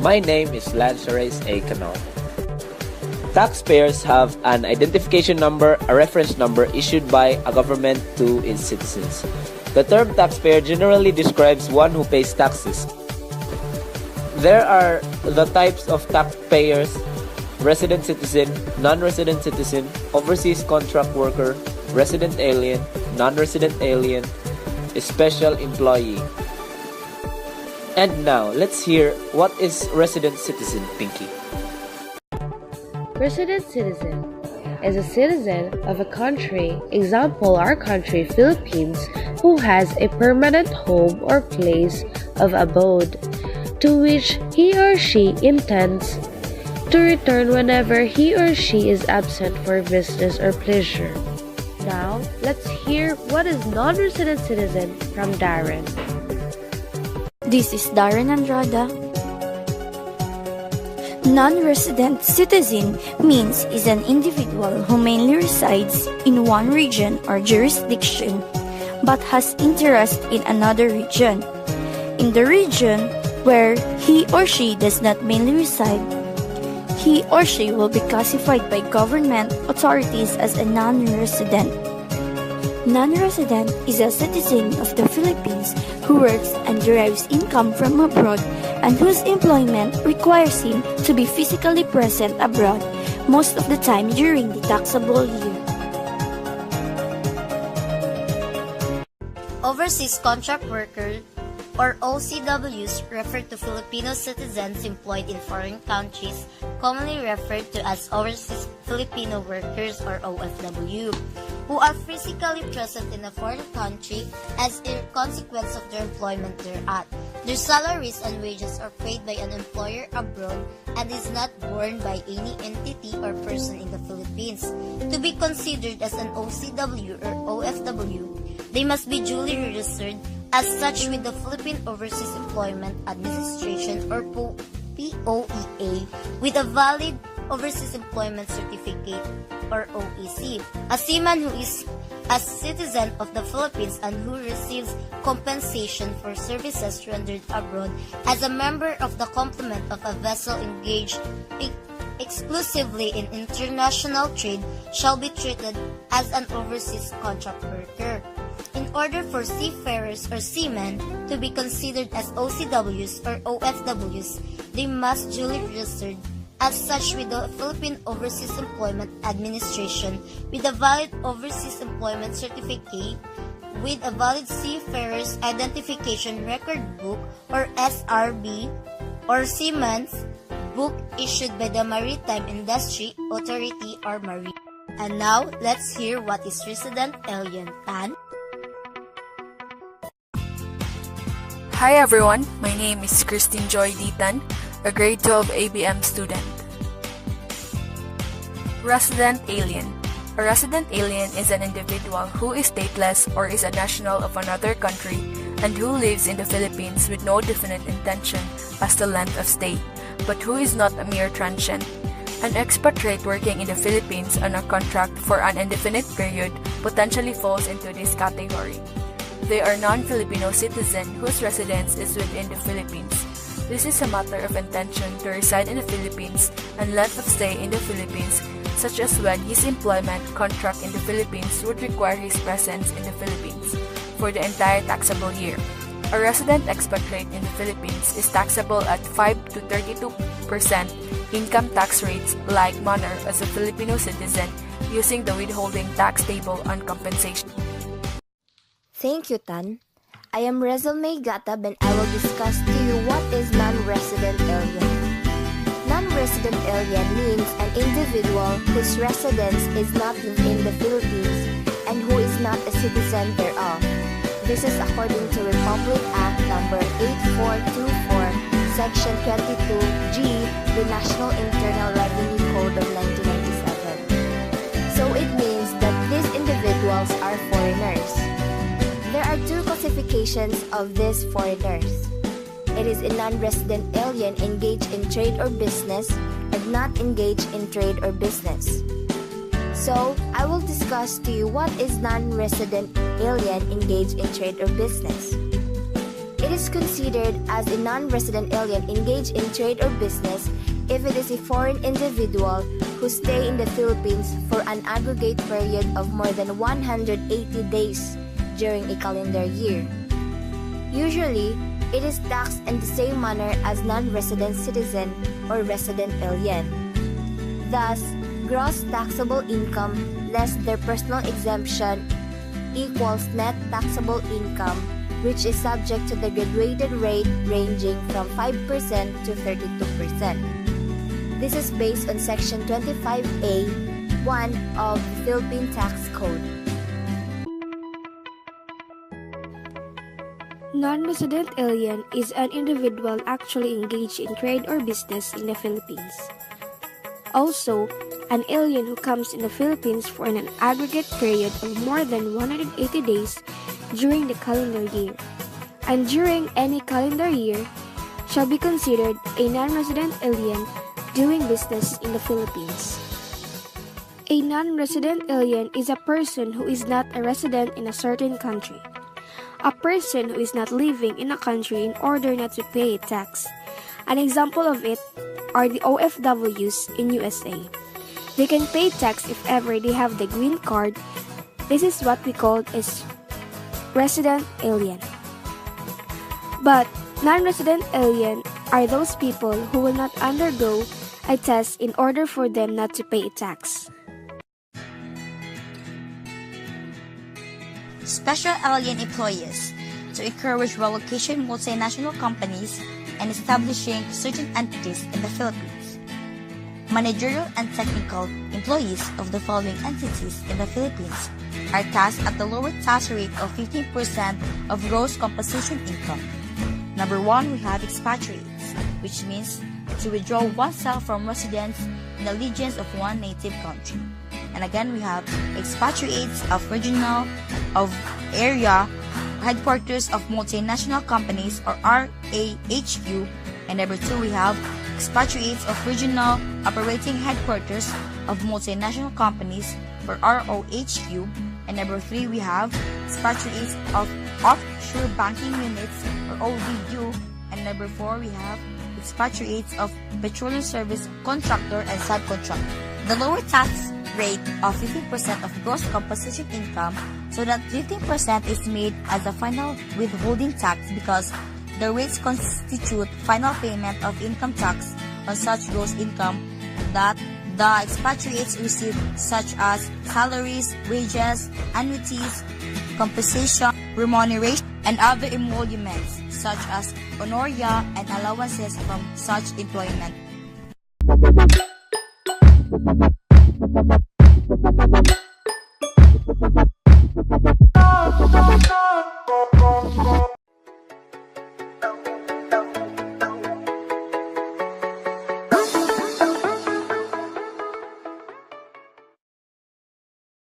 My name is Lanceres A. Canal. Taxpayers have an identification number, a reference number issued by a government to its citizens. The term taxpayer generally describes one who pays taxes. There are the types of taxpayers: resident citizen, non-resident citizen, overseas contract worker, resident alien, non-resident alien, special employee. And now, let's hear what is resident citizen, Pinky. Resident citizen is a citizen of a country, example our country, Philippines, who has a permanent home or place of abode, to which he or she intends to return whenever he or she is absent for business or pleasure. Now, let's hear what is non-resident citizen from Darren. This is Darren Andrada. Non-resident citizen means is an individual who mainly resides in one region or jurisdiction but has interest in another region. In the region where he or she does not mainly reside, he or she will be classified by government authorities as a non-resident. Non-resident is a citizen of the Philippines who works and derives income from abroad and whose employment requires him to be physically present abroad most of the time during the taxable year. Overseas contract worker or OCWs refer to Filipino citizens employed in foreign countries, commonly referred to as overseas Filipino workers or OFW, who are physically present in a foreign country as a consequence of their employment thereat. Their salaries and wages are paid by an employer abroad and is not borne by any entity or person in the Philippines. To be considered as an OCW or OFW, they must be duly registered as such with the Philippine Overseas Employment Administration or POEA with a valid Overseas Employment Certificate or OEC. A seaman who is a citizen of the Philippines and who receives compensation for services rendered abroad as a member of the complement of a vessel engaged exclusively in international trade shall be treated as an overseas contract worker. In order for seafarers or seamen to be considered as OCWs or OFWs, they must duly registered as such with the Philippine Overseas Employment Administration with a valid Overseas Employment Certificate with a valid Seafarers Identification Record Book or SRB or Seaman's Book issued by the Maritime Industry Authority or Marine. And now, let's hear what is resident alien. Tan? Hi everyone, my name is Christine Joy Ditan, a grade 12 ABM student. Resident alien. A resident alien is an individual who is stateless or is a national of another country and who lives in the Philippines with no definite intention as to length of stay, but who is not a mere transient. An expatriate working in the Philippines on a contract for an indefinite period potentially falls into this category. They are non-Filipino citizens whose residence is within the Philippines. This is a matter of intention to reside in the Philippines and length of stay in the Philippines, such as when his employment contract in the Philippines would require his presence in the Philippines for the entire taxable year. A resident expatriate in the Philippines is taxable at 5 to 32% income tax rates like manner as a Filipino citizen using the withholding tax table on compensation. Thank you, Tan. I am Resume Gatab and I will discuss to you what is non-resident alien. Non-resident alien means an individual whose residence is not within the Philippines and who is not a citizen thereof. This is according to Republic Act No. 8424, Section 22G, the National Internal Revenue Code of 1997. So it means that these individuals are foreigners. There are two classifications of these foreigners. It is a non-resident alien engaged in trade or business and not engaged in trade or business. So, I will discuss to you what is non-resident alien engaged in trade or business. It is considered as a non-resident alien engaged in trade or business if it is a foreign individual who stay in the Philippines for an aggregate period of more than 180 days during a calendar year. Usually, it is taxed in the same manner as non-resident citizen or resident alien. Thus, gross taxable income less their personal exemption equals net taxable income, which is subject to the graduated rate ranging from 5% to 32%. This is based on Section 25A, 1 of the Philippine Tax Code. Non-resident alien is an individual actually engaged in trade or business in the Philippines. Also, an alien who comes in the Philippines for an aggregate period of more than 180 days during the calendar year, and during any calendar year, shall be considered a non-resident alien doing business in the Philippines. A non-resident alien is a person who is not a resident in a certain country. A person who is not living in a country in order not to pay tax. An example of it are the OFWs in USA. They can pay tax if ever they have the green card. This is what we call as resident alien. But non-resident alien are those people who will not undergo a test in order for them not to pay tax. Special alien employees to encourage relocation multinational companies and establishing certain entities in the Philippines. Managerial and technical employees of the following entities in the Philippines are taxed at the lower tax rate of 15% of gross compensation income. Number 1, we have expatriates, which means to withdraw oneself from residence in the allegiance of one native country. And again, we have expatriates of regional, of area, headquarters of multinational companies or RAHQ. And number 2, we have expatriates of regional operating headquarters of multinational companies or ROHQ. And number 3, we have expatriates of offshore banking units or OBU. And number 4, we have expatriates of petroleum service contractor and subcontractor. The lower tax rate of 15% of gross compensation income, so that 15% is made as a final withholding tax because the rates constitute final payment of income tax on such gross income that the expatriates receive, such as salaries, wages, annuities, compensation, remuneration, and other emoluments such as honoria and allowances from such employment.